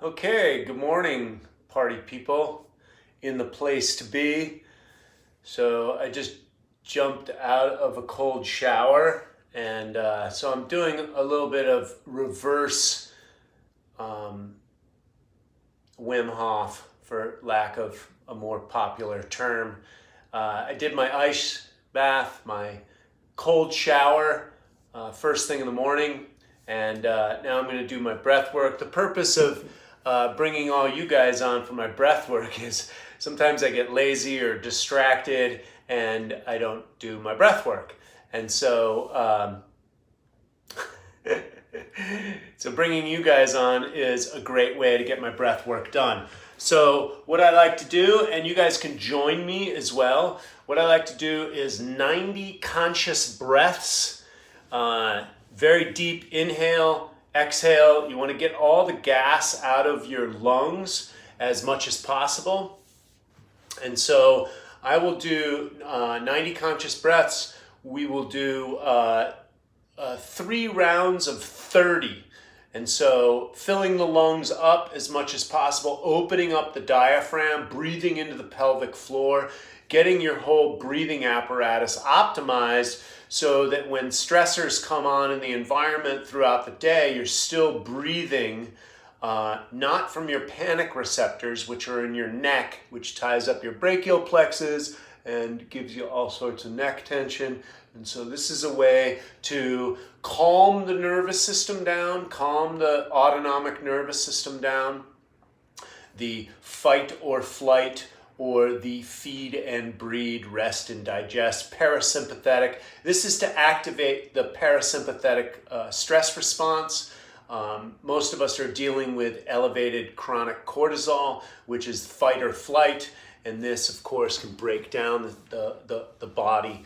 Okay, good morning, party people in the place to be. So I just jumped out of a cold shower, and so I'm doing a little bit of reverse Wim Hof, for lack of a more popular term. I did my ice bath, my cold shower, first thing in the morning, and now I'm going to do my breath work. The purpose of bringing all you guys on for my breath work is sometimes I get lazy or distracted and I don't do my breath work. And so, so bringing you guys on is a great way to get my breath work done. So what I like to do, and you guys can join me as well, what I like to do is 90 conscious breaths, very deep inhale, exhale. You want to get all the gas out of your lungs as much as possible. And so I will do 90 conscious breaths. We will do 3 rounds of 30. And so filling the lungs up as much as possible, opening up the diaphragm, breathing into the pelvic floor, getting your whole breathing apparatus optimized so that when stressors come on in the environment throughout the day, you're still breathing, not from your panic receptors, which are in your neck, which ties up your brachial plexus and gives you all sorts of neck tension. And so this is a way to calm the nervous system down, calm the autonomic nervous system down, the fight or flight, or the feed and breed, rest and digest, parasympathetic. This is to activate the parasympathetic stress response. Most of us are dealing with elevated chronic cortisol, which is fight or flight. And this, of course, can break down the body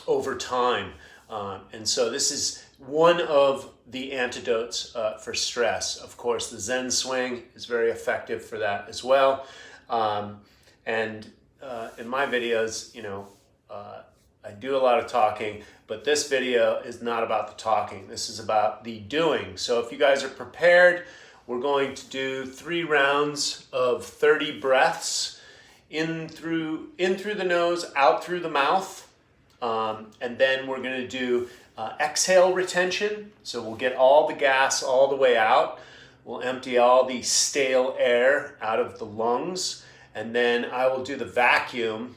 over time. And so this is one of the antidotes for stress. Of course, the Zen swing is very effective for that as well. And in my videos, I do a lot of talking, but this video is not about the talking. This is about the doing. So if you guys are prepared, we're going to do 3 rounds of 30 breaths in through the nose, out through the mouth. And then we're going to do exhale retention. So we'll get all the gas all the way out. We'll empty all the stale air out of the lungs. And then I will do the vacuum.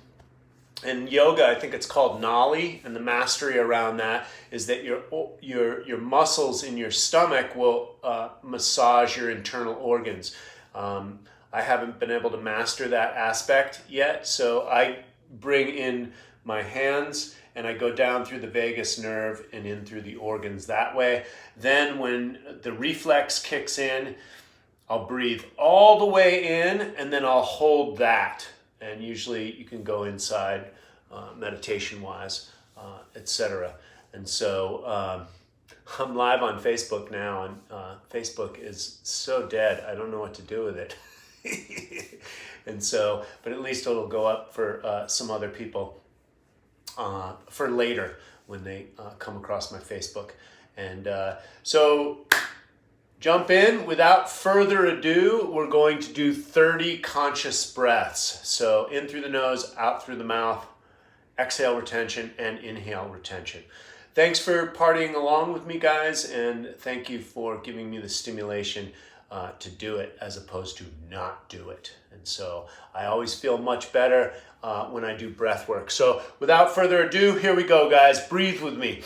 In yoga, I think it's called Nali, and the mastery around that is that your muscles in your stomach will massage your internal organs. I haven't been able to master that aspect yet, so I bring in my hands and I go down through the vagus nerve and in through the organs that way. Then when the reflex kicks in, I'll breathe all the way in and then I'll hold that. And usually you can go inside meditation-wise, etc. And so I'm live on Facebook now, and Facebook is so dead. I don't know what to do with it. And so, but at least it'll go up for some other people for later when they come across my Facebook. And so jump in. Without further ado, we're going to do 30 conscious breaths. So in through the nose, out through the mouth, exhale retention, and inhale retention. Thanks for partying along with me, guys, and thank you for giving me the stimulation to do it as opposed to not do it. And so I always feel much better when I do breath work. So without further ado, here we go, guys. Breathe with me.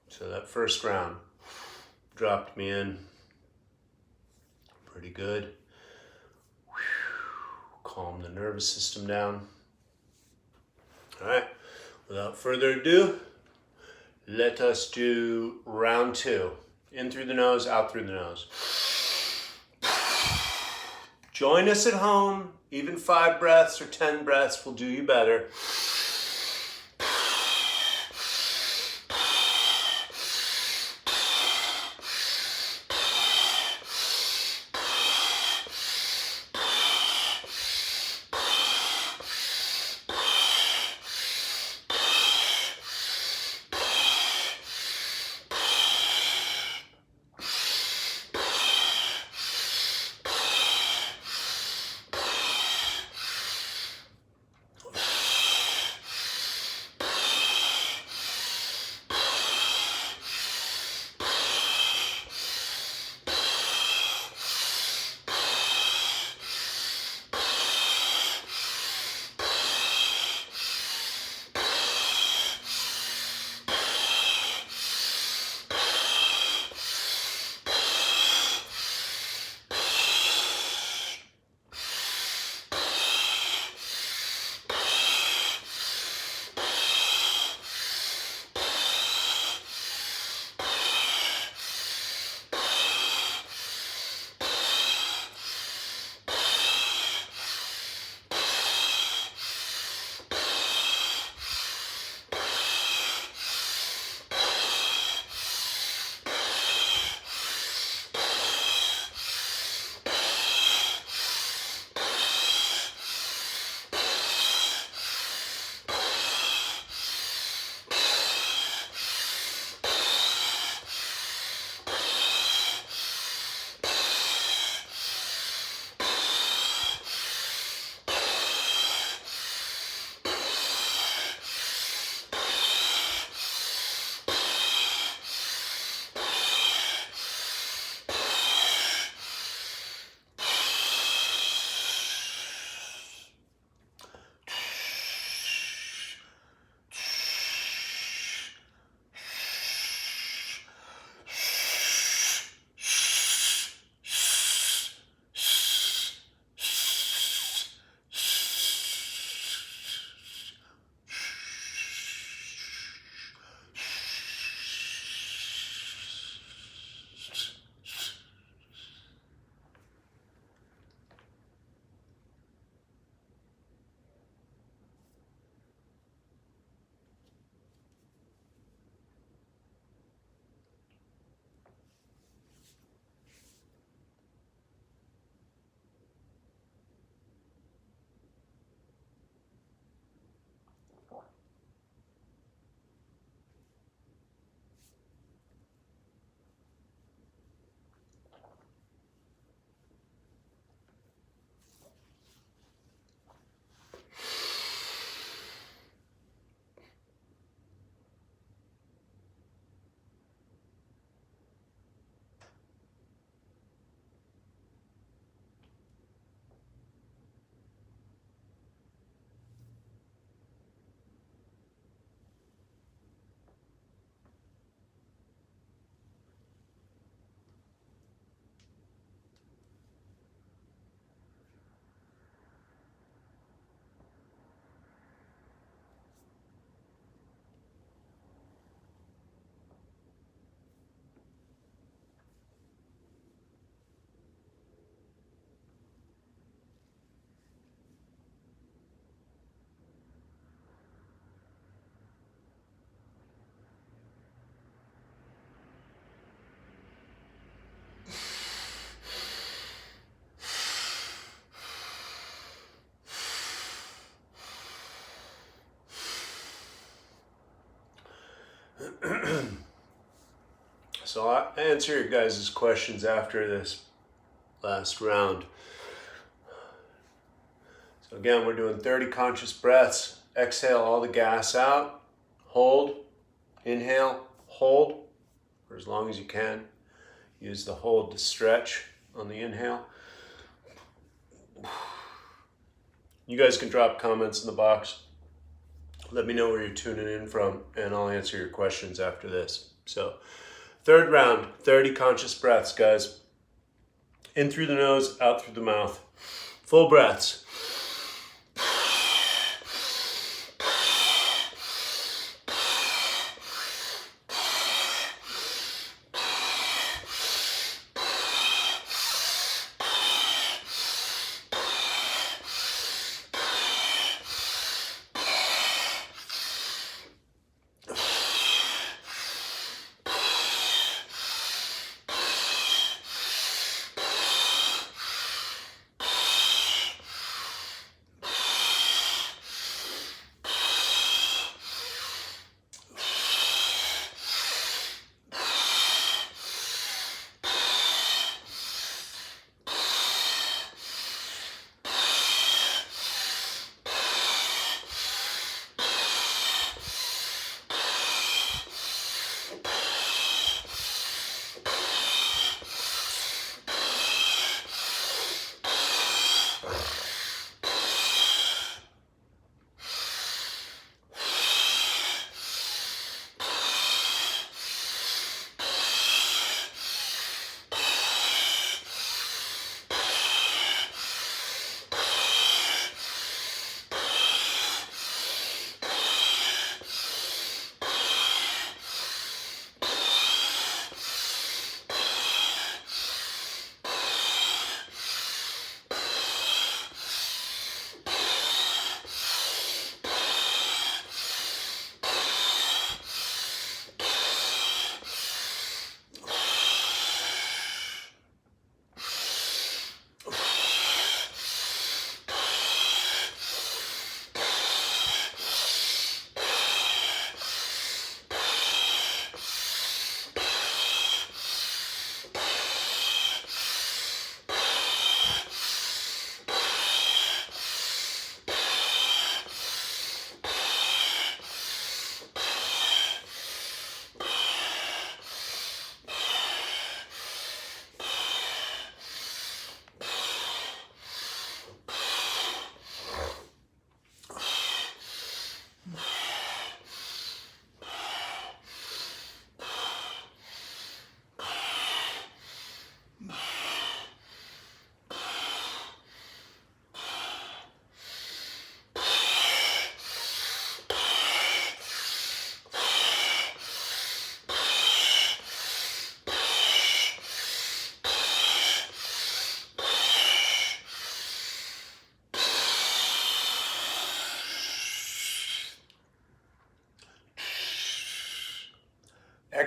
So that first round dropped me in pretty good. Calm the nervous system down. All right, without further ado, let us do round 2. In through the nose, out through the nose. Join us at home. Even 5 breaths or 10 breaths will do you better. So I'll answer your guys' questions after this last round. So again, we're doing 30 conscious breaths. Exhale all the gas out. Hold. Inhale. Hold for as long as you can. Use the hold to stretch on the inhale. You guys can drop comments in the box. Let me know where you're tuning in from, and I'll answer your questions after this. So, third round, 30 conscious breaths, guys. In through the nose, out through the mouth. Full breaths.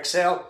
Exhale.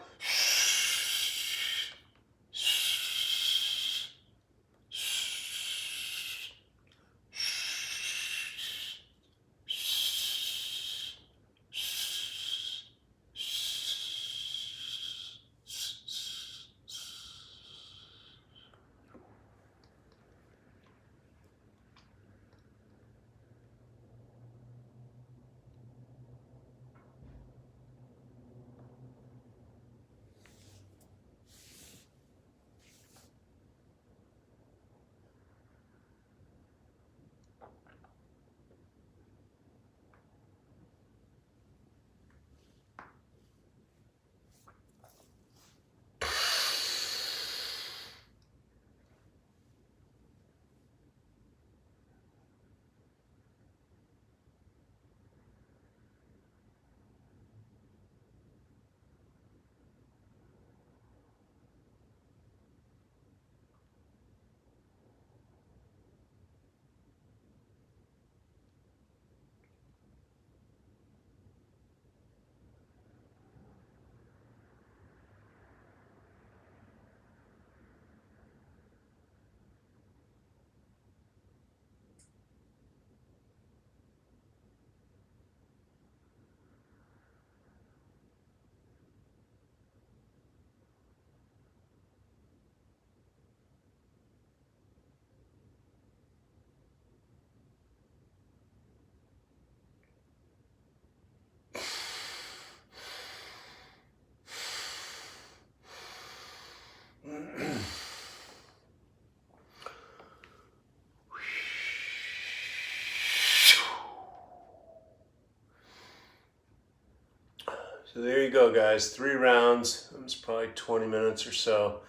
So there you go, guys. 3 rounds. It was probably 20 minutes or so.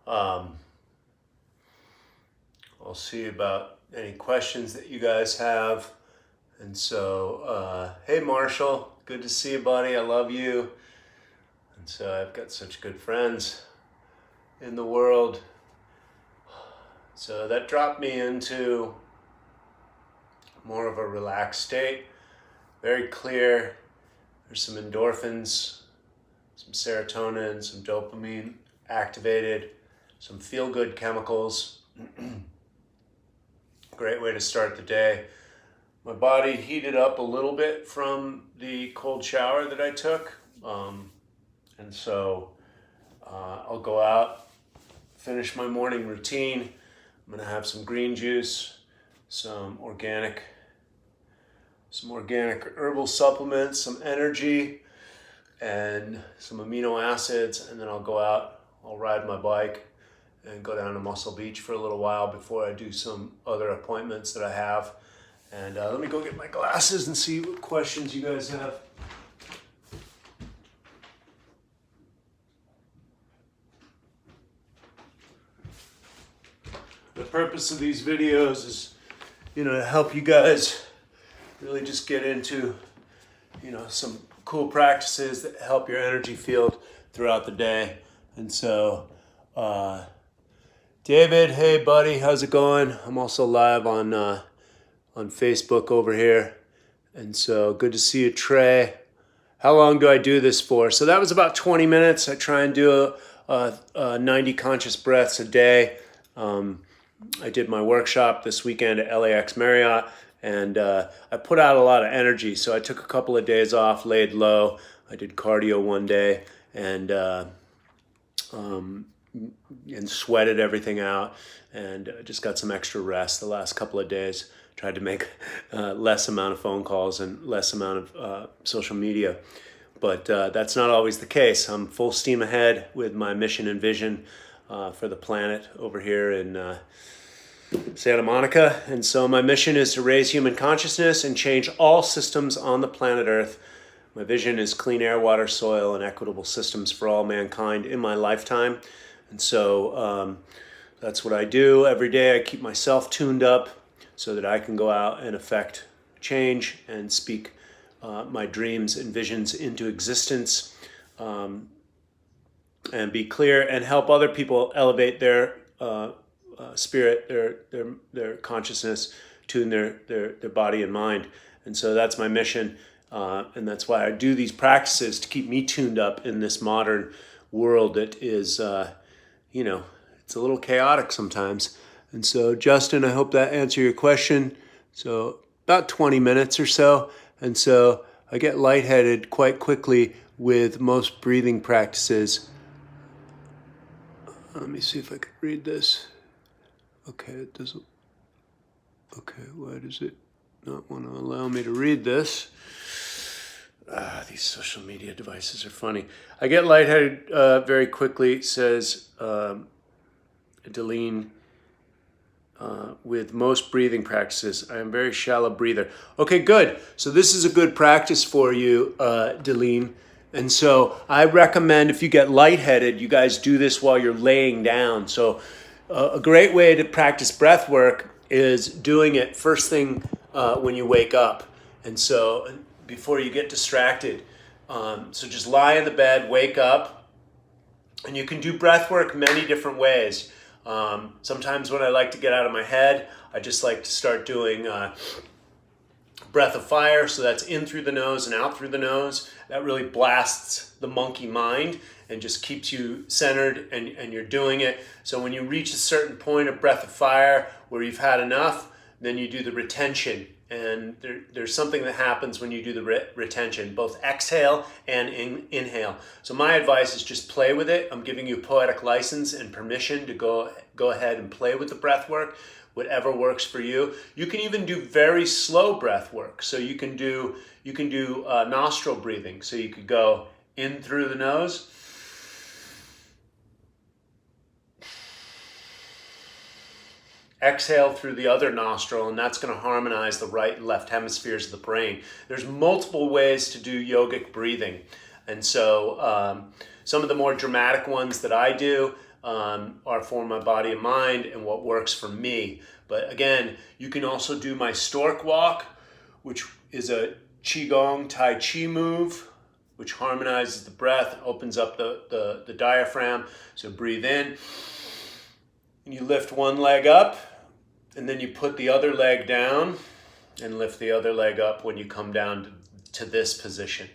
I'll see about any questions that you guys have. And so, hey Marshall, good to see you, buddy. I love you. And so I've got such good friends in the world. So that dropped me into more of a relaxed state. Very clear. There's some endorphins, some serotonin, some dopamine activated, some feel-good chemicals. Great way to start the day. My body heated up a little bit from the cold shower that I took. And so I'll go out, finish my morning routine. I'm gonna have some green juice, some organic herbal supplements, some energy, and some amino acids, and then I'll go out, I'll ride my bike and go down to Muscle Beach for a little while before I do some other appointments that I have. And let me go get my glasses and see what questions you guys have. The purpose of these videos is, to help you guys really just get into, some cool practices that help your energy field throughout the day. And so, David, hey buddy, how's it going? I'm also live on Facebook over here. And so good to see you, Trey. How long do I do this for? So that was about 20 minutes. I try and do 90 conscious breaths a day. I did my workshop this weekend at LAX Marriott, and I put out a lot of energy. So I took a couple of days off, laid low. I did cardio one day and sweated everything out, and just got some extra rest the last couple of days. Tried to make less amount of phone calls and less amount of social media. But that's not always the case. I'm full steam ahead with my mission and vision for the planet over here in Santa Monica. And so my mission is to raise human consciousness and change all systems on the planet Earth. My vision is clean air, water, soil, and equitable systems for all mankind in my lifetime. And so that's what I do every day. I keep myself tuned up so that I can go out and affect change and speak my dreams and visions into existence, and be clear and help other people elevate their spirit, their consciousness, tune their body and mind. And so that's my mission, and that's why I do these practices, to keep me tuned up in this modern world that is, it's a little chaotic sometimes. And so, Justin, I hope that answered your question. So about 20 minutes or so. And so I get lightheaded quite quickly with most breathing practices. Let me see if I can read this. Okay, it doesn't. Okay, why does it not want to allow me to read this? These social media devices are funny. I get lightheaded very quickly, says Deline. With most breathing practices. I am a very shallow breather. Okay, good. So this is a good practice for you, Deline. And so I recommend, if you get lightheaded, you guys do this while you're laying down. So a great way to practice breath work is doing it first thing when you wake up. And so before you get distracted. So just lie in the bed, wake up, and you can do breath work many different ways. Sometimes when I like to get out of my head, I just like to start doing breath of fire. So that's in through the nose and out through the nose. That really blasts the monkey mind and just keeps you centered, and you're doing it. So when you reach a certain point of breath of fire where you've had enough, then you do the retention. And there's something that happens when you do the retention, both exhale and inhale. So my advice is just play with it. I'm giving you poetic license and permission to go ahead and play with the breath work, whatever works for you. You can even do very slow breath work. So you can do nostril breathing. So you could go in through the nose, exhale through the other nostril, and that's going to harmonize the right and left hemispheres of the brain. There's multiple ways to do yogic breathing. And so some of the more dramatic ones that I do are for my body and mind and what works for me. But again, you can also do my stork walk, which is a Qigong Tai Chi move, which harmonizes the breath, opens up the diaphragm. So breathe in, and you lift one leg up, and then you put the other leg down and lift the other leg up when you come down to this position.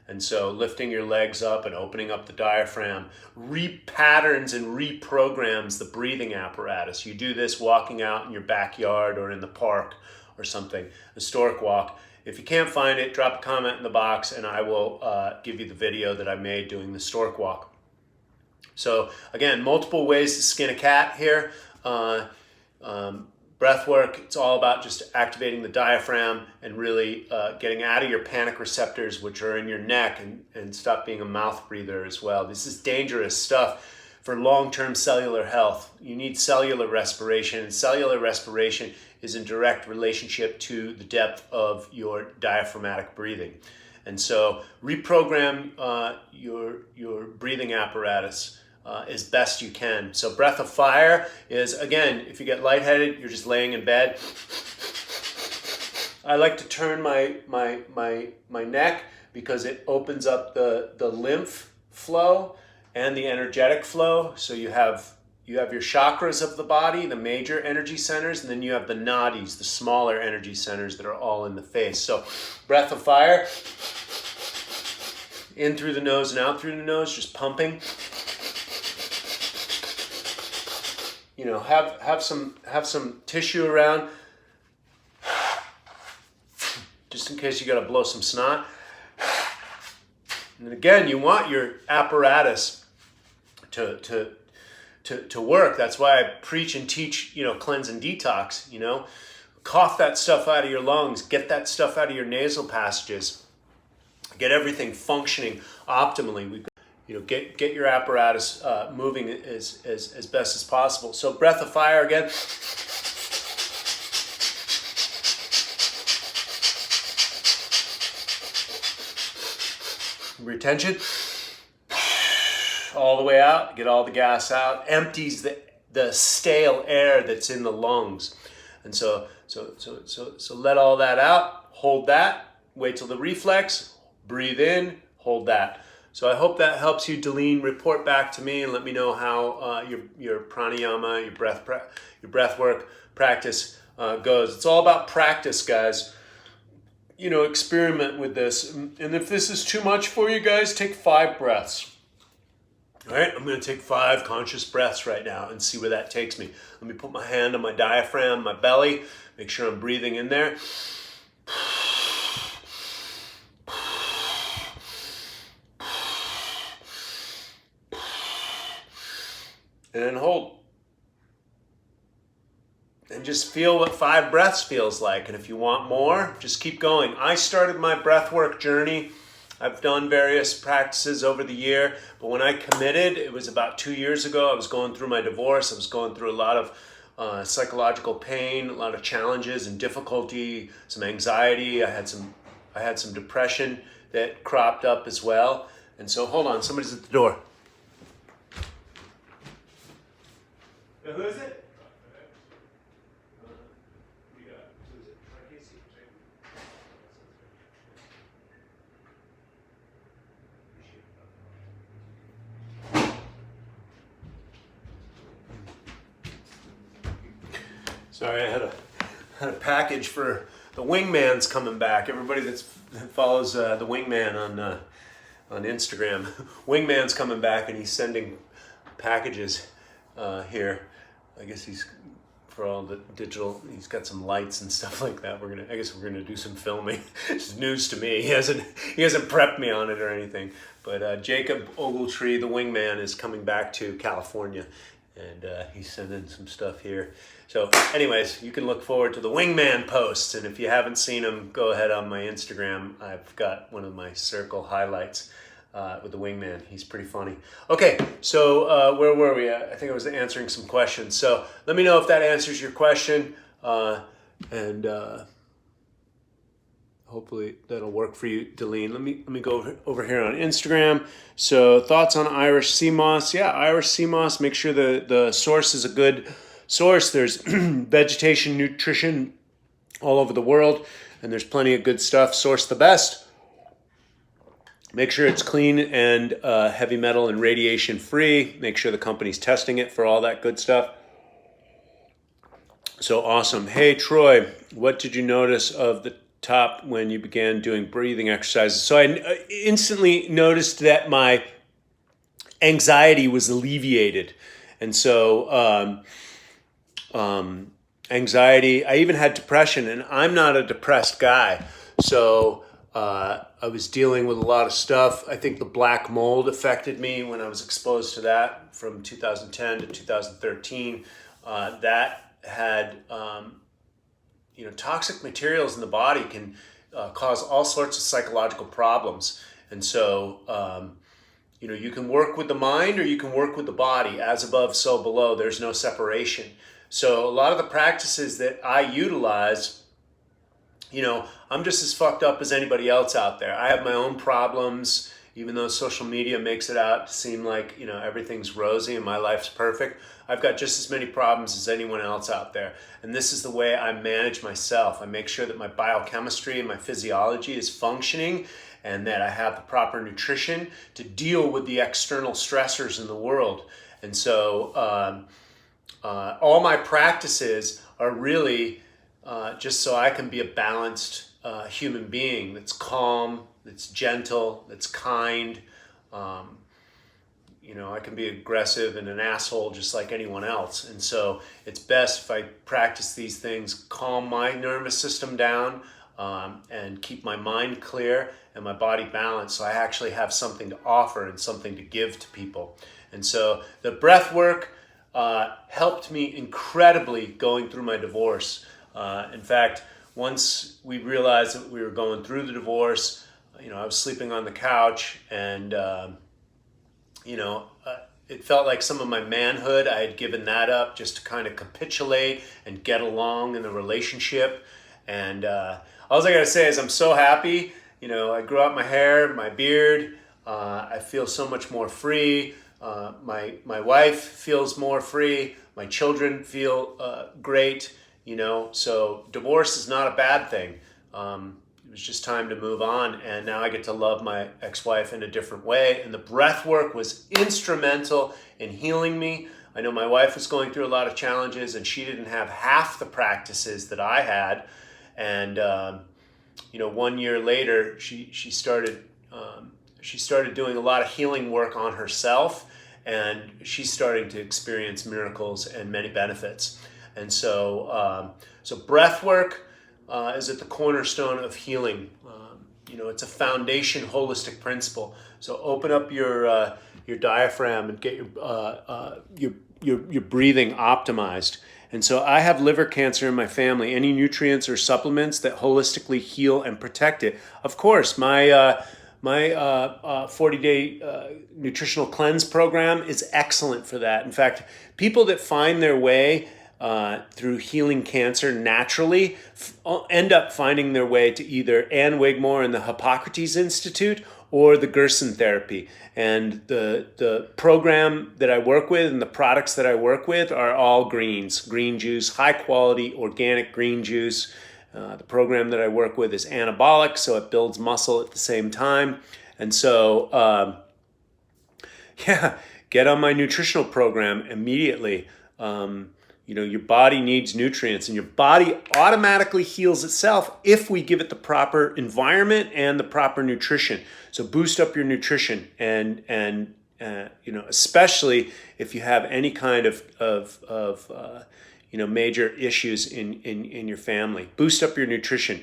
And so lifting your legs up and opening up the diaphragm repatterns and reprograms the breathing apparatus. You do this walking out in your backyard or in the park or something, a stork walk. If you can't find it, drop a comment in the box and I will give you the video that I made doing the stork walk. So again, multiple ways to skin a cat here. Breath work, it's all about just activating the diaphragm and really getting out of your panic receptors, which are in your neck, and stop being a mouth breather as well. This is dangerous stuff for long-term cellular health. You need cellular respiration, and cellular respiration is in direct relationship to the depth of your diaphragmatic breathing. And so reprogram your breathing apparatus as best you can. So breath of fire is, again, if you get lightheaded, you're just laying in bed. I like to turn my neck because it opens up the lymph flow and the energetic flow. So you have your chakras of the body, the major energy centers, and then you have the nadis, the smaller energy centers that are all in the face. So breath of fire, in through the nose and out through the nose, just pumping. You know, have some tissue around, just in case you got to blow some snot. And again, you want your apparatus to work. That's why I preach and teach, cleanse and detox. Cough that stuff out of your lungs, get that stuff out of your nasal passages, get everything functioning optimally. Get your apparatus moving as best as possible. So breath of fire again. Retention. All the way out, get all the gas out, empties the stale air that's in the lungs. And so let all that out, hold that, wait till the reflex, breathe in, hold that. So I hope that helps you, Deline. Report back to me and let me know how your pranayama, your breath work practice goes. It's all about practice, guys. Experiment with this. And if this is too much for you guys, take 5 breaths. All right, I'm going to take 5 conscious breaths right now and see where that takes me. Let me put my hand on my diaphragm, my belly, make sure I'm breathing in there. And then hold. And just feel what 5 breaths feels like. And if you want more, just keep going. I started my breathwork journey. I've done various practices over the year, but when I committed, it was about 2 years ago. I was going through my divorce. I was going through a lot of psychological pain, a lot of challenges and difficulty, some anxiety. I had some depression that cropped up as well. And so, hold on, somebody's at the door. Who is it? Sorry, I had a package for the Wingman's coming back. Everybody that follows the Wingman on Instagram, Wingman's coming back and he's sending packages here. I guess he's for all the digital. He's got some lights and stuff like that. I guess we're gonna do some filming. It's news to me. He hasn't prepped me on it or anything. But Jacob Ogletree, the Wingman, is coming back to California, and he's sending some stuff here. So, anyways, you can look forward to the Wingman posts. And if you haven't seen them, go ahead on my Instagram. I've got one of my circle highlights with the Wingman. He's pretty funny. Okay, so where were we at? I think I was answering some questions. So let me know if that answers your question. And hopefully that'll work for you, Deline. Let me go over here on Instagram. So thoughts on Irish sea moss? Yeah, Irish sea moss. Make sure the source is a good source. There's vegetation, nutrition all over the world, and there's plenty of good stuff. Source the best. Make sure it's clean and heavy metal and radiation free. Make sure the company's testing it for all that good stuff. So awesome. Hey, Troy, what did you notice of the top when you began doing breathing exercises? So I instantly noticed that my anxiety was alleviated. And so anxiety, I even had depression, and I'm not a depressed guy. So I was dealing with a lot of stuff. I think the black mold affected me when I was exposed to that from 2010 to 2013. That had, toxic materials in the body can cause all sorts of psychological problems. And so, you can work with the mind or you can work with the body. As above, so below. There's no separation. So a lot of the practices that I utilize, I'm just as fucked up as anybody else out there. I have my own problems, even though social media makes it out to seem like, everything's rosy and my life's perfect. I've got just as many problems as anyone else out there. And this is the way I manage myself. I make sure that my biochemistry and my physiology is functioning and that I have the proper nutrition to deal with the external stressors in the world. And so all my practices are really just so I can be a balanced human being that's calm, that's gentle, that's kind. I can be aggressive and an asshole just like anyone else. And so it's best if I practice these things, calm my nervous system down, and keep my mind clear and my body balanced, so I actually have something to offer and something to give to people. And so the breath work helped me incredibly going through my divorce. In fact, once we realized that we were going through the divorce, I was sleeping on the couch, and it felt like some of my manhood, I had given that up just to kind of capitulate and get along in the relationship. And all I gotta say is I'm so happy. I grew out my hair, my beard. I feel so much more free. My wife feels more free. My children feel great. So divorce is not a bad thing. It was just time to move on, and now I get to love my ex-wife in a different way. And the breath work was instrumental in healing me. I know my wife was going through a lot of challenges, and she didn't have half the practices that I had. And 1 year later, she started doing a lot of healing work on herself, and she's starting to experience miracles and many benefits. And so, breath work is at the cornerstone of healing. It's a foundation holistic principle. So open up your diaphragm and get your breathing optimized. And so I have liver cancer in my family. Any nutrients or supplements that holistically heal and protect it? Of course, my 40-day nutritional cleanse program is excellent for that. In fact, people that find their way through healing cancer naturally end up finding their way to either Ann Wigmore and the Hippocrates Institute or the Gerson therapy. And the program that I work with and the products that I work with are all greens, green juice, high quality organic green juice. The program that I work with is anabolic, so it builds muscle at the same time. And so, get on my nutritional program immediately. Your body needs nutrients, and your body automatically heals itself if we give it the proper environment and the proper nutrition. So boost up your nutrition, and especially if you have any kind of major issues in your family. Boost up your nutrition.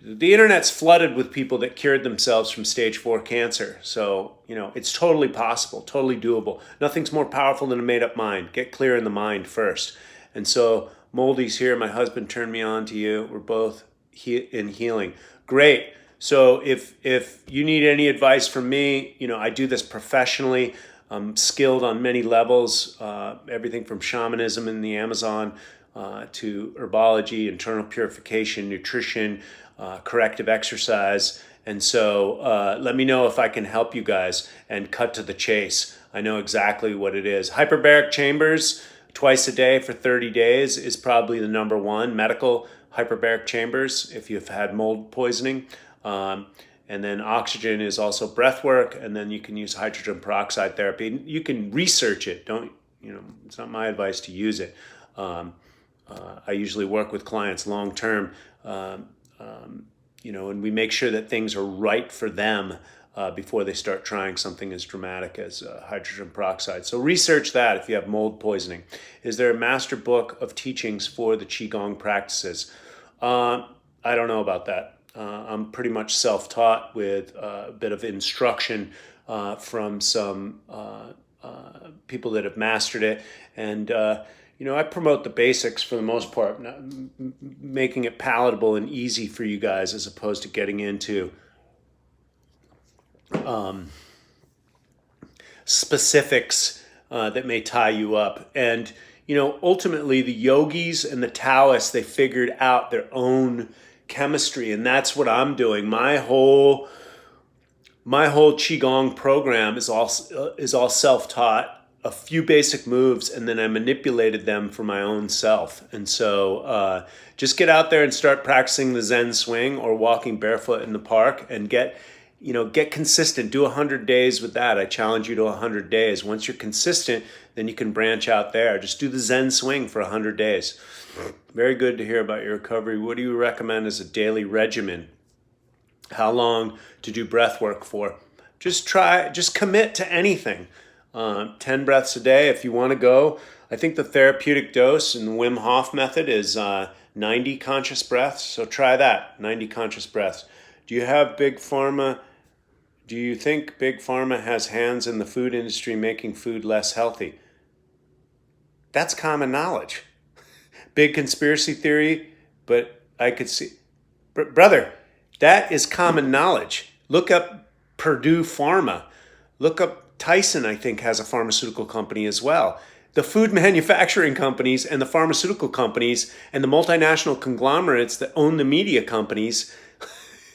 The internet's flooded with people that cured themselves from stage 4 cancer. So, it's totally possible, totally doable. Nothing's more powerful than a made-up mind. Get clear in the mind first. And so, Moldy's here. My husband turned me on to you. We're both in healing. Great. So, if you need any advice from me, I do this professionally. I'm skilled on many levels, everything from shamanism in the Amazon, to herbology, internal purification, nutrition, corrective exercise. And so let me know if I can help you guys and cut to the chase. I know exactly what it is. Hyperbaric chambers twice a day for 30 days is probably the number one. Medical hyperbaric chambers if you've had mold poisoning. And then oxygen is also breath work, and then you can use hydrogen peroxide therapy. You can research it. Don't, it's not my advice to use it. I usually work with clients long term, and we make sure that things are right for them before they start trying something as dramatic as hydrogen peroxide. So research that if you have mold poisoning. Is there a master book of teachings for the Qigong practices? I don't know about that. I'm pretty much self-taught with a bit of instruction from some people that have mastered it. And, I promote the basics for the most part, making it palatable and easy for you guys as opposed to getting into specifics that may tie you up. And, ultimately the yogis and the Taoists, they figured out their own chemistry, and that's what I'm doing. My whole Qigong program is all self-taught, a few basic moves, and then I manipulated them for my own self. And so just get out there and start practicing the Zen swing or walking barefoot in the park and get consistent. Do 100 days with that. I challenge you to 100 days. Once you're consistent, then you can branch out there. Just do the Zen swing for 100 days. Very good to hear about your recovery. What do you recommend as a daily regimen? How long to do breath work for? Just commit to anything. 10 breaths a day if you want to go. I think the therapeutic dose in the Wim Hof method is 90 conscious breaths. So try that, 90 conscious breaths. Do you think Big Pharma has hands in the food industry making food less healthy? That's common knowledge. Big conspiracy theory, but I could see... Brother, that is common knowledge. Look up Purdue Pharma. Look up Tyson, I think, has a pharmaceutical company as well. The food manufacturing companies and the pharmaceutical companies and the multinational conglomerates that own the media companies,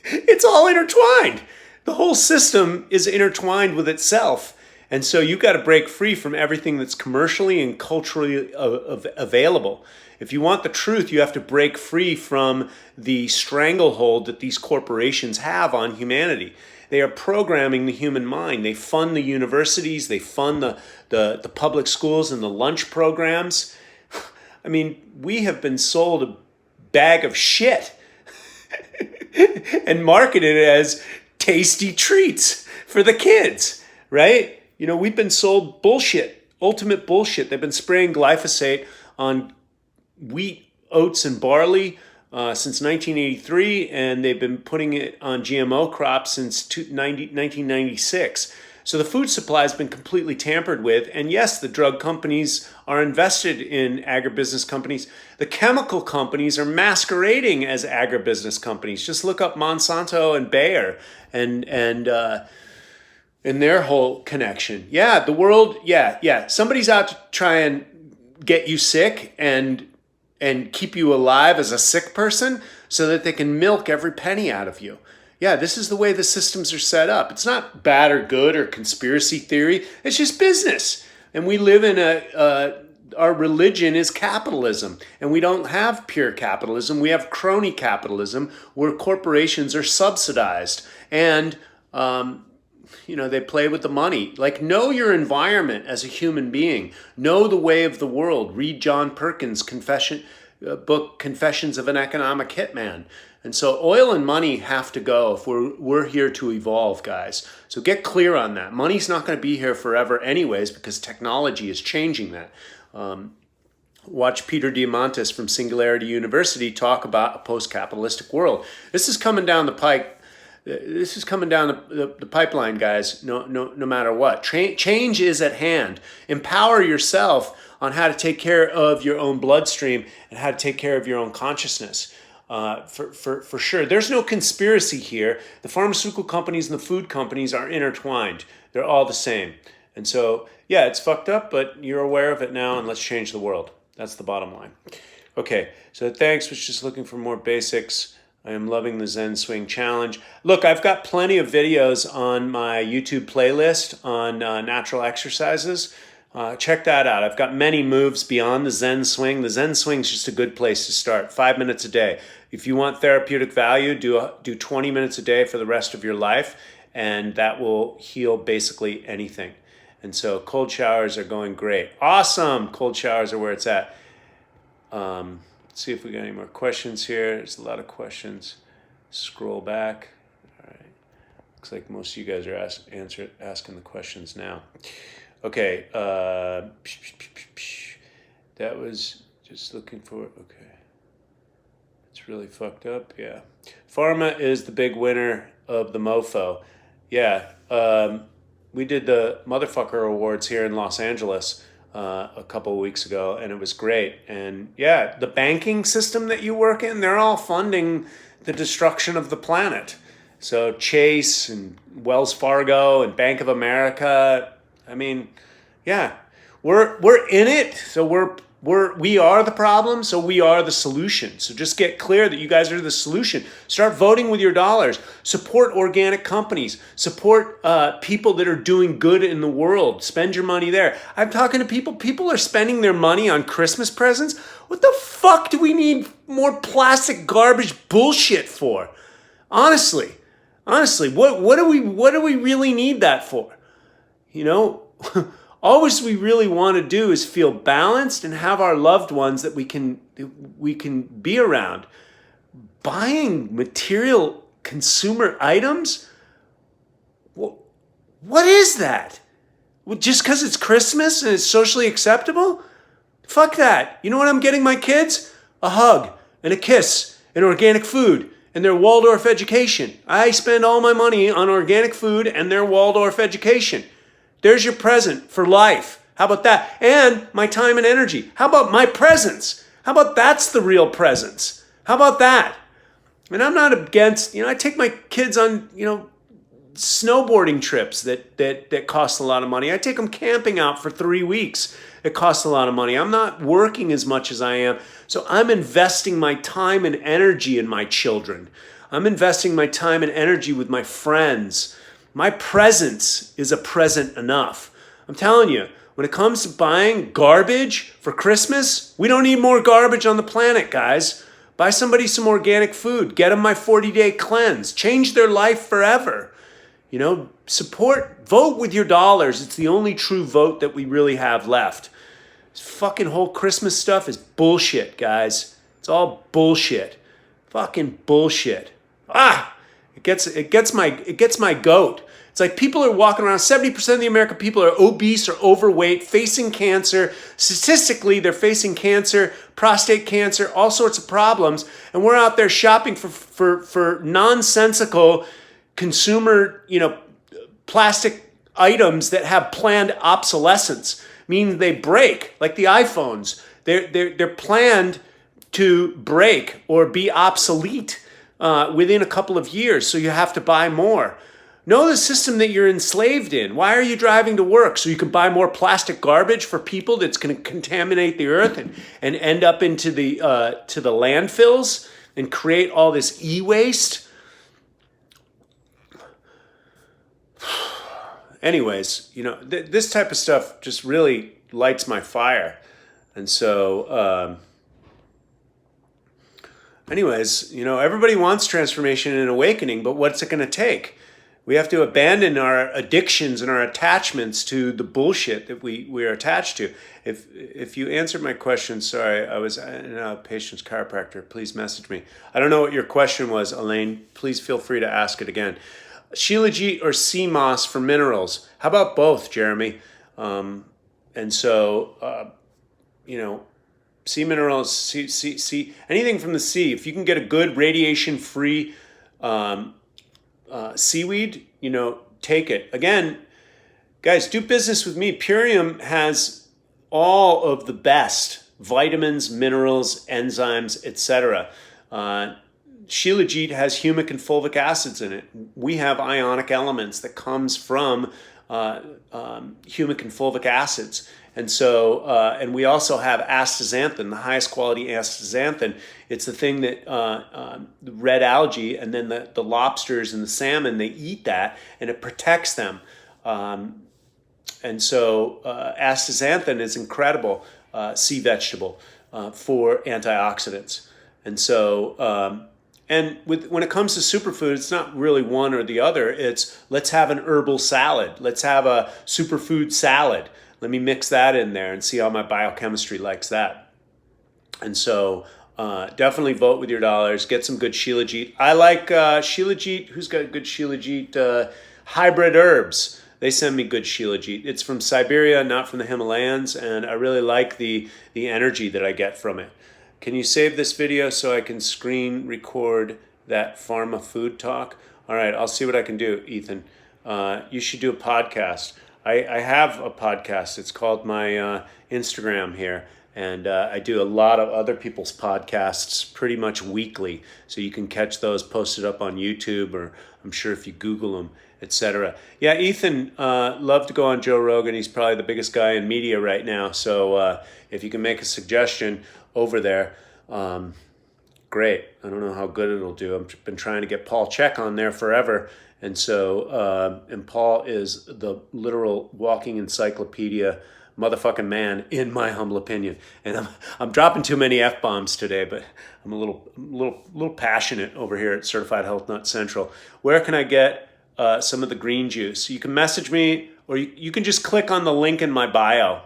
it's all intertwined. The whole system is intertwined with itself. And so you've got to break free from everything that's commercially and culturally available. If you want the truth, you have to break free from the stranglehold that these corporations have on humanity. They are programming the human mind. They fund the universities. They fund the public schools and the lunch programs. I mean, we have been sold a bag of shit and marketed as tasty treats for the kids, right? We've been sold bullshit, ultimate bullshit. They've been spraying glyphosate on wheat, oats, and barley since 1983, and they've been putting it on GMO crops since 1996. So the food supply has been completely tampered with. And yes, the drug companies are invested in agribusiness companies. The chemical companies are masquerading as agribusiness companies. Just look up Monsanto and Bayer and their whole connection. Yeah, the world, yeah. Somebody's out to try and get you sick and keep you alive as a sick person so that they can milk every penny out of you. Yeah, this is the way the systems are set up. It's not bad or good or conspiracy theory. It's just business. And we live in our religion is capitalism. And we don't have pure capitalism. We have crony capitalism where corporations are subsidized. And, they play with the money. Like, know your environment as a human being. Know the way of the world. Read John Perkins' book, Confessions of an Economic Hitman. And so oil and money have to go if we're here to evolve, guys. So get clear on that. Money's not going to be here forever anyways because technology is changing that. Watch Peter Diamandis from Singularity University talk about a post-capitalistic world. This is coming down the pike. This is coming down the pipeline, guys, no matter what. Change is at hand. Empower yourself on how to take care of your own bloodstream and how to take care of your own consciousness. For sure. There's no conspiracy here. The pharmaceutical companies and the food companies are intertwined. They're all the same. And so, yeah, it's fucked up, but you're aware of it now, and let's change the world. That's the bottom line. Okay, so thanks. Was just looking for more basics. I am loving the Zen Swing Challenge. Look, I've got plenty of videos on my YouTube playlist on natural exercises. Check that out. I've got many moves beyond the Zen Swing. The Zen Swing is just a good place to start. 5 minutes a day. If you want therapeutic value, do 20 minutes a day for the rest of your life, and that will heal basically anything. And so cold showers are going great. Awesome. Cold showers are where it's at. Let's see if we got any more questions here. There's a lot of questions. Scroll back. All right. Looks like most of you guys are asking the questions now. Okay. That was just looking for, okay. It's really fucked up. Yeah. Pharma is the big winner of the mofo. Yeah. We did the Motherfucker Awards here in Los Angeles a couple of weeks ago, and it was great. And yeah, the banking system that you work in, they're all funding the destruction of the planet. So Chase and Wells Fargo and Bank of America, I mean, yeah, we're in it. So we are the problem, so we are the solution. So just get clear that you guys are the solution. Start voting with your dollars. Support organic companies. Support people that are doing good in the world. Spend your money there. I'm talking to people. People are spending their money on Christmas presents. What the fuck do we need more plastic garbage bullshit for? Honestly, what do we really need that for? You know? All we really want to do is feel balanced and have our loved ones that we can be around. Buying material consumer items? What is that? Just because it's Christmas and it's socially acceptable? Fuck that. You know what I'm getting my kids? A hug and a kiss and organic food and their Waldorf education. I spend all my money on organic food and their Waldorf education. There's your present for life. How about that? And my time and energy. How about my presence? How about that's the real presence? How about that? And I'm not against, I take my kids on, snowboarding trips that cost a lot of money. I take them camping out for 3 weeks. It costs a lot of money. I'm not working as much as I am. So I'm investing my time and energy in my children. I'm investing my time and energy with my friends. My presence is a present enough. I'm telling you, when it comes to buying garbage for Christmas, we don't need more garbage on the planet, guys. Buy somebody some organic food. Get them my 40-day cleanse. Change their life forever. Support, vote with your dollars. It's the only true vote that we really have left. This fucking whole Christmas stuff is bullshit, guys. It's all bullshit. Fucking bullshit. It gets my goat. It's like people are walking around, 70% of the American people are obese or overweight, facing cancer. Statistically, they're facing cancer, prostate cancer, all sorts of problems. And we're out there shopping for nonsensical consumer, plastic items that have planned obsolescence, meaning they break, like the iPhones. They're planned to break or be obsolete within a couple of years, so you have to buy more. Know the system that you're enslaved in. Why are you driving to work? So you can buy more plastic garbage for people that's going to contaminate the earth and end up into the to the landfills and create all this e-waste? Anyways, this type of stuff just really lights my fire. And so... Anyways, everybody wants transformation and awakening, but what's it going to take? We have to abandon our addictions and our attachments to the bullshit that we are attached to. If you answered my question, sorry, I was in a patient's chiropractor. Please message me. I don't know what your question was, Elaine. Please feel free to ask it again. Shilajit or sea moss for minerals? How about both, Jeremy? And so, sea minerals, sea, anything from the sea. If you can get a good radiation-free seaweed, take it. Again, guys, do business with me. Purium has all of the best vitamins, minerals, enzymes, etc. Shilajit has humic and fulvic acids in it. We have ionic elements that comes from humic and fulvic acids. And so, and we also have astaxanthin, the highest quality astaxanthin. It's the thing that the red algae and then the lobsters and the salmon, they eat that and it protects them. And so astaxanthin is incredible sea vegetable for antioxidants. And so, when it comes to superfood, it's not really one or the other. It's let's have an herbal salad. Let's have a superfood salad. Let me mix that in there and see how my biochemistry likes that. And so definitely vote with your dollars. Get some good Shilajit. I like Shilajit. Who's got good Shilajit? Hybrid herbs. They send me good Shilajit. It's from Siberia, not from the Himalayas, and I really like the energy that I get from it. Can you save this video so I can screen record that pharma food talk? All right, I'll see what I can do, Ethan. You should do a podcast. I have a podcast. It's called my Instagram here. And I do a lot of other people's podcasts pretty much weekly. So you can catch those posted up on YouTube, or I'm sure if you Google them, etc. Yeah, Ethan loved to go on Joe Rogan. He's probably the biggest guy in media right now. So if you can make a suggestion over there, great. I don't know how good it'll do. I've been trying to get Paul Chek on there forever. And so, and Paul is the literal walking encyclopedia motherfucking man, in my humble opinion. And I'm dropping too many F-bombs today, but I'm a little passionate over here at Certified Health Nut Central. Where can I get some of the green juice? You can message me, or you can just click on the link in my bio.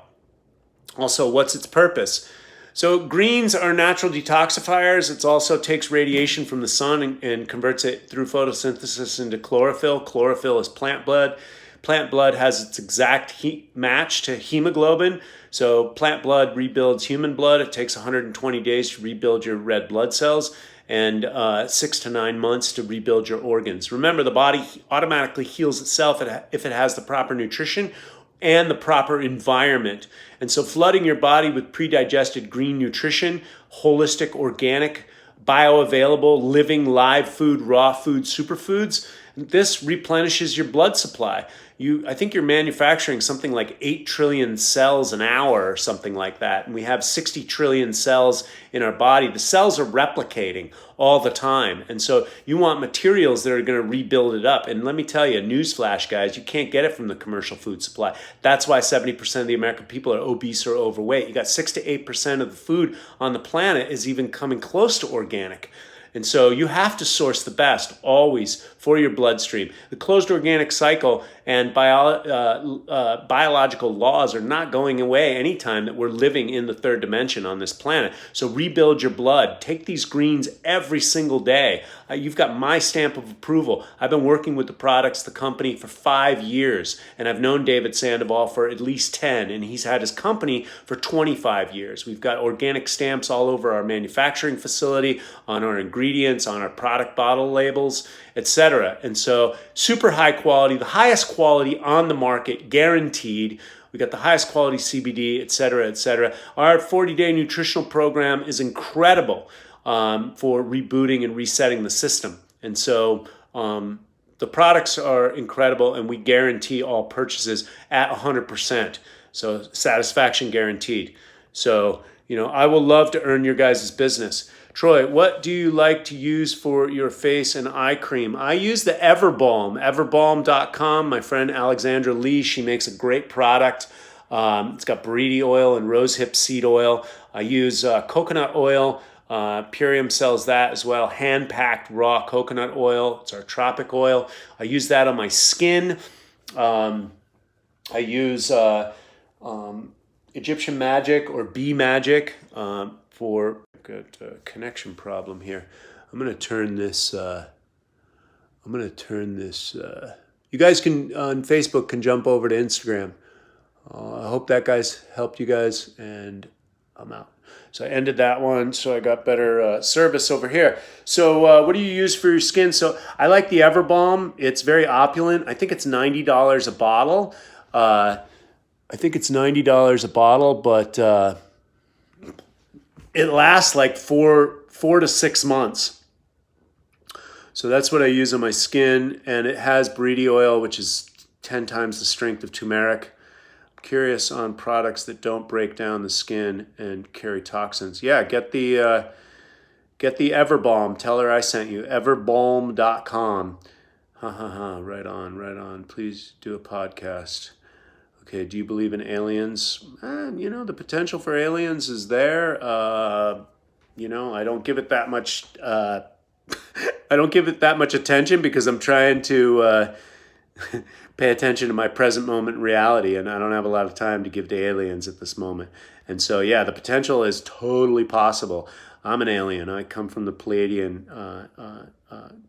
Also, what's its purpose? So greens are natural detoxifiers. It also takes radiation from the sun and converts it through photosynthesis into chlorophyll. Chlorophyll is plant blood. Plant blood has its exact match to hemoglobin. So plant blood rebuilds human blood. It takes 120 days to rebuild your red blood cells and 6 to 9 months to rebuild your organs. Remember, the body automatically heals itself if it has the proper nutrition and the proper environment. And so flooding your body with pre-digested green nutrition, holistic, organic, bioavailable, living, live food, raw food, superfoods, this replenishes your blood supply. I think you're manufacturing something like 8 trillion cells an hour or something like that. And we have 60 trillion cells in our body. The cells are replicating all the time. And so you want materials that are going to rebuild it up. And let me tell you, newsflash, guys, you can't get it from the commercial food supply. That's why 70% of the American people are obese or overweight. You got 6 to 8% of the food on the planet is even coming close to organic. And so you have to source the best always for your bloodstream. The closed organic cycle and biological laws are not going away anytime that we're living in the third dimension on this planet. So rebuild your blood. Take these greens every single day. You've got my stamp of approval. I've been working with the products, the company, for 5 years. And I've known David Sandoval for at least 10. And he's had his company for 25 years. We've got organic stamps all over our manufacturing facility, on our ingredients, on our product bottle labels, etc. And so super high quality, the highest quality on the market, guaranteed. We got the highest quality CBD, etc., etc. Our 40-day nutritional program is incredible for rebooting and resetting the system. And so the products are incredible, and we guarantee all purchases at 100%. So satisfaction guaranteed. So, I will love to earn your guys' business. Troy, what do you like to use for your face and eye cream? I use the Everbalm, everbalm.com. My friend Alexandra Lee, she makes a great product. It's got buriti oil and rosehip seed oil. I use coconut oil. Purium sells that as well. Hand-packed raw coconut oil. It's our tropic oil. I use that on my skin. I use Egyptian Magic or Bee Magic for... Got a connection problem here. I'm going to turn this, you guys can, on Facebook, can jump over to Instagram. I hope that guys helped you guys, and I'm out. So I ended that one, so I got better service over here. So what do you use for your skin? So I like the Everbalm. It's very opulent. I think it's $90 a bottle. But it lasts like four to 6 months. So that's what I use on my skin. And it has buriti oil, which is 10 times the strength of turmeric. I'm curious on products that don't break down the skin and carry toxins. Yeah, get the Everbalm. Tell her I sent you. Everbalm.com. Ha ha ha. Right on, right on. Please do a podcast. Okay, do you believe in aliens? The potential for aliens is there. I don't give it that much. I don't give it that much attention because I'm trying to pay attention to my present moment reality, and I don't have a lot of time to give to aliens at this moment. And so, yeah, the potential is totally possible. I'm an alien. I come from the Pleiadian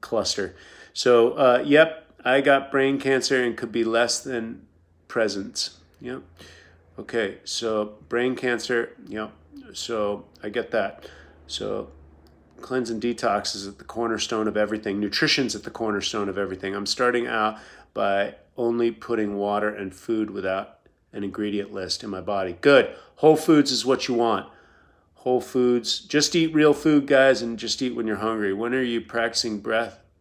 cluster. So, yep, I got brain cancer and could be less than presence. Yep. Okay, so brain cancer. Yep. So I get that. So cleanse and detox is at the cornerstone of everything. Nutrition's at the cornerstone of everything. I'm starting out by only putting water and food without an ingredient list in my body. Good. Whole foods is what you want. Whole foods. Just eat real food, guys, and just eat when you're hungry. When are you practicing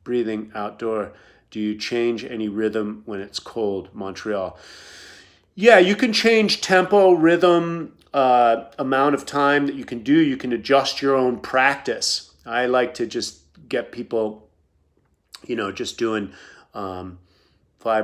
breathing outdoor? Do you change any rhythm when it's cold? Montreal. Yeah, you can change tempo, rhythm, amount of time that you can do. You can adjust your own practice. I like to just get people, just doing 5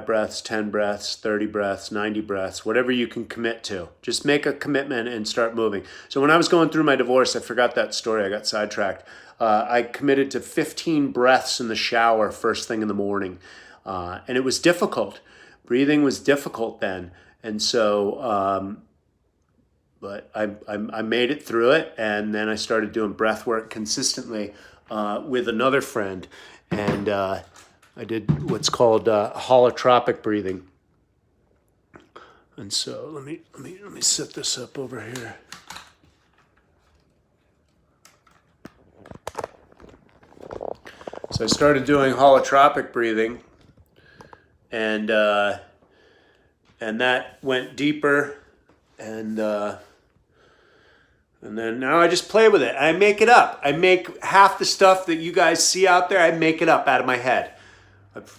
breaths, 10 breaths, 30 breaths, 90 breaths, whatever you can commit to. Just make a commitment and start moving. So when I was going through my divorce, I forgot that story. I got sidetracked. I committed to 15 breaths in the shower first thing in the morning. And it was difficult. Breathing was difficult then. And so, but I made it through it. And then I started doing breath work consistently with another friend. And I did what's called holotropic breathing. And so let me set this up over here. So I started doing holotropic breathing, and that went deeper, and then now I just play with it. I make it up. I make half the stuff that you guys see out there. I make it up out of my head.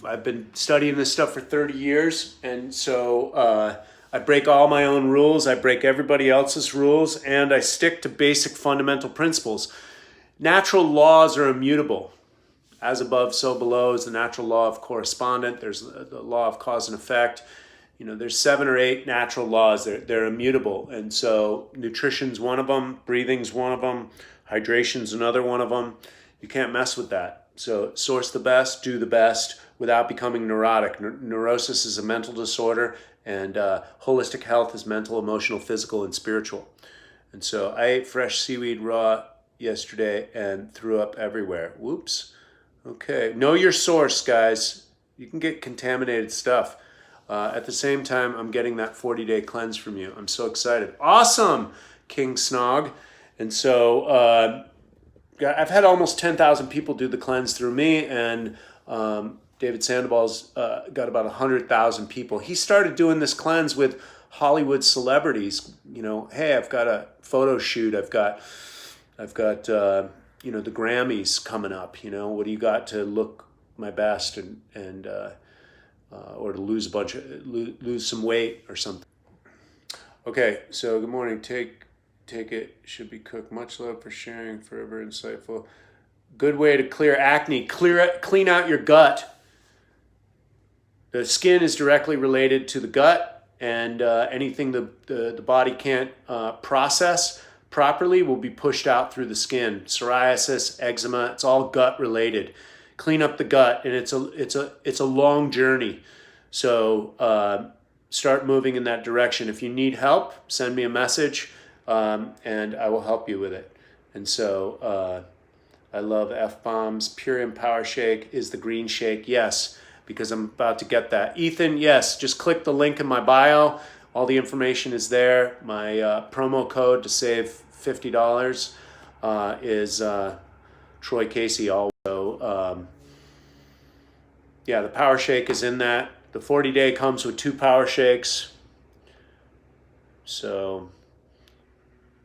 I've been studying this stuff for 30 years, and so I break all my own rules. I break everybody else's rules, and I stick to basic fundamental principles. Natural laws are immutable. As above, so below is the natural law of correspondent. There's the law of cause and effect. There's 7 or 8 natural laws. They're immutable. And so nutrition's one of them. Breathing's one of them. Hydration's another one of them. You can't mess with that. So source the best, do the best without becoming neurotic. Neurosis is a mental disorder, and holistic health is mental, emotional, physical, and spiritual. And so I ate fresh seaweed raw yesterday and threw up everywhere. Whoops. Okay, know your source, guys. You can get contaminated stuff. At the same time, I'm getting that 40-day cleanse from you. I'm so excited. Awesome, King Snog. And so I've had almost 10,000 people do the cleanse through me, and David Sandoval's got about 100,000 people. He started doing this cleanse with Hollywood celebrities. Hey, I've got a photo shoot. I've got the Grammys coming up. What do you got to look my best and or to lose some weight or something. Okay, so good morning. Take it. Should be cooked. Much love for sharing. Forever insightful. Good way to clear acne. Clean out your gut. The skin is directly related to the gut, and anything the body can't process properly will be pushed out through the skin. Psoriasis, eczema, it's all gut related. Clean up the gut, and it's a long journey. So start moving in that direction. If you need help, send me a message, and I will help you with it. And so I love F-bombs. Purium Power Shake is the green shake. Yes, because I'm about to get that. Ethan, yes, just click the link in my bio. All the information is there. My promo code to save $50 is Troy Casey also. The Power Shake is in that. The 40-day comes with 2 Power Shakes. So,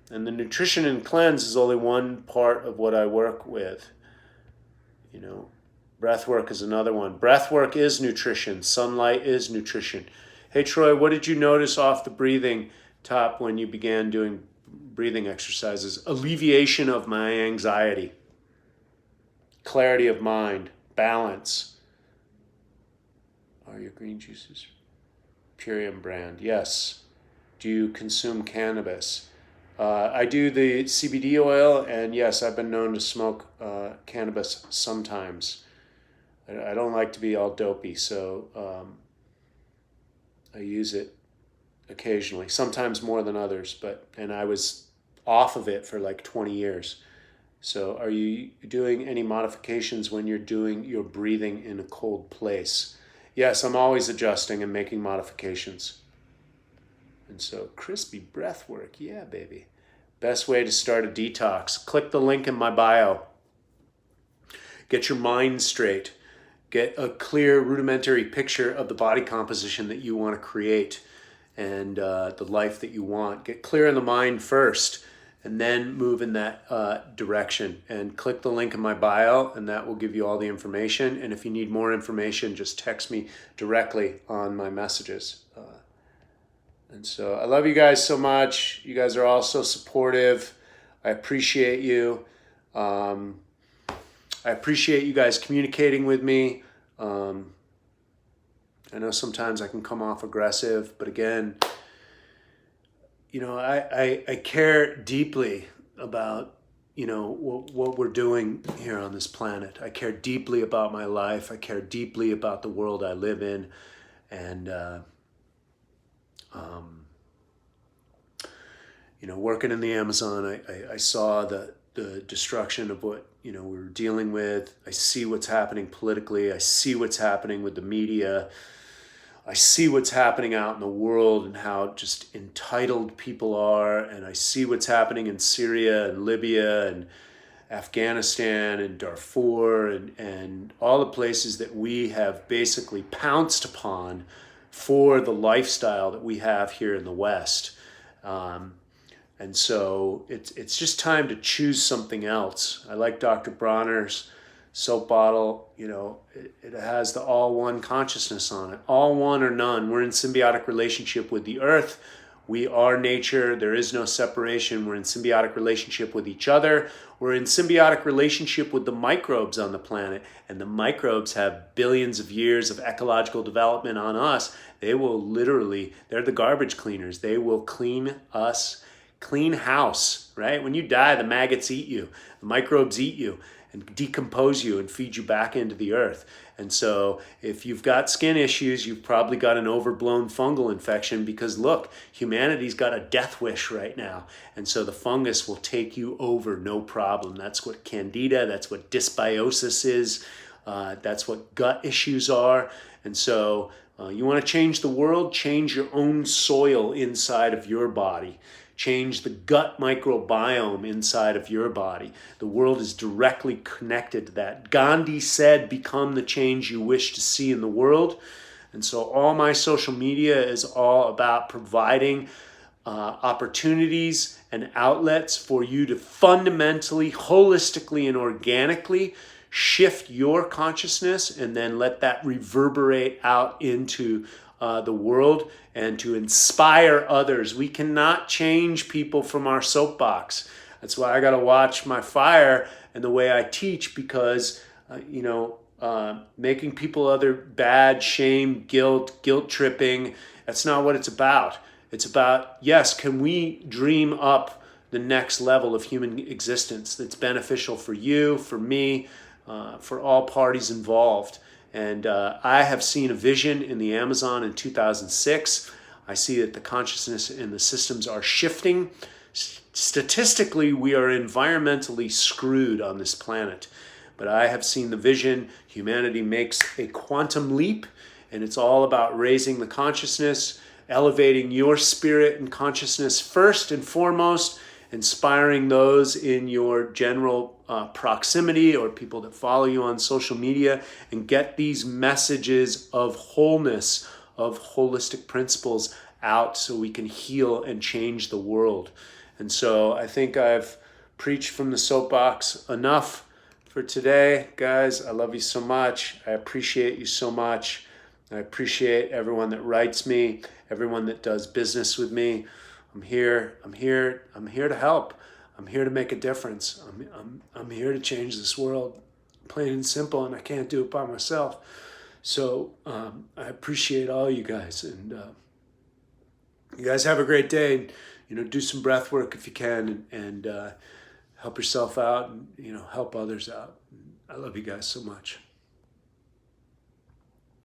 and the nutrition and cleanse is only one part of what I work with. Breathwork is another one. Breathwork is nutrition. Sunlight is nutrition. Hey, Troy, what did you notice off the breathing top when you began doing breathing exercises? Alleviation of my anxiety, clarity of mind, balance. Are your green juices Purium brand? Yes. Do you consume cannabis? I do the CBD oil, and yes, I've been known to smoke cannabis sometimes. I don't like to be all dopey, so I use it occasionally, sometimes more than others, and I was off of it for like 20 years. So are you doing any modifications when you're doing your breathing in a cold place? Yes, I'm always adjusting and making modifications. And so crispy breathwork, yeah, baby. Best way to start a detox. Click the link in my bio. Get your mind straight. Get a clear rudimentary picture of the body composition that you want to create and the life that you want. Get clear in the mind first and then move in that direction. And click the link in my bio and that will give you all the information. And if you need more information, just text me directly on my messages. And so I love you guys so much. You guys are all so supportive. I appreciate you. I appreciate you guys communicating with me. I know sometimes I can come off aggressive, but again, you know, I care deeply about, you know, what we're doing here on this planet. I care deeply about my life. I care deeply about the world I live in. And, you know, working in the Amazon, I saw the destruction of what, you know, we were dealing with. I see what's happening politically. I see what's happening with the media. I see what's happening out in the world and how just entitled people are. And I see what's happening in Syria and Libya and Afghanistan and Darfur and all the places that we have basically pounced upon for the lifestyle that we have here in the West. And so it's just time to choose something else. I like Dr. Bronner's soap bottle. You know, it has the all one consciousness on it. All one or none. We're in symbiotic relationship with the earth. We are nature. There is no separation. We're in symbiotic relationship with each other. We're in symbiotic relationship with the microbes on the planet. And the microbes have billions of years of ecological development on us. They will literally, they're the garbage cleaners. They will clean us, clean house, right? When you die, the maggots eat you. The microbes eat you and decompose you and feed you back into the earth. And so if you've got skin issues, you've probably got an overblown fungal infection because look, humanity's got a death wish right now. And so the fungus will take you over, no problem. That's what candida, that's what dysbiosis is. That's what gut issues are. And so you want to change the world, change your own soil inside of your body. Change the gut microbiome inside of your body. The world is directly connected to that. Gandhi said, become the change you wish to see in the world. And so all my social media is all about providing opportunities and outlets for you to fundamentally, holistically, and organically shift your consciousness and then let that reverberate out into the world and to inspire others. We cannot change people from our soapbox. That's why I got to watch my fire and the way I teach because, making people other bad, shame, guilt tripping, that's not what it's about. It's about, yes, can we dream up the next level of human existence that's beneficial for you, for me, for all parties involved. And I have seen a vision in the Amazon in 2006. I see that the consciousness and the systems are shifting. Statistically, we are environmentally screwed on this planet. But I have seen the vision. Humanity makes a quantum leap, and it's all about raising the consciousness, elevating your spirit and consciousness first and foremost, inspiring those in your general proximity or people that follow you on social media, and get these messages of wholeness, of holistic principles out so we can heal and change the world. And so I think I've preached from the soapbox enough for today, guys. I love you so much. I appreciate you so much. I appreciate everyone that writes me, everyone that does business with me. I'm here to help. I'm here to make a difference. I'm here to change this world, plain and simple, and I can't do it by myself. So I appreciate all you guys, and you guys have a great day. Do some breath work if you can, and help yourself out, and help others out. I love you guys so much.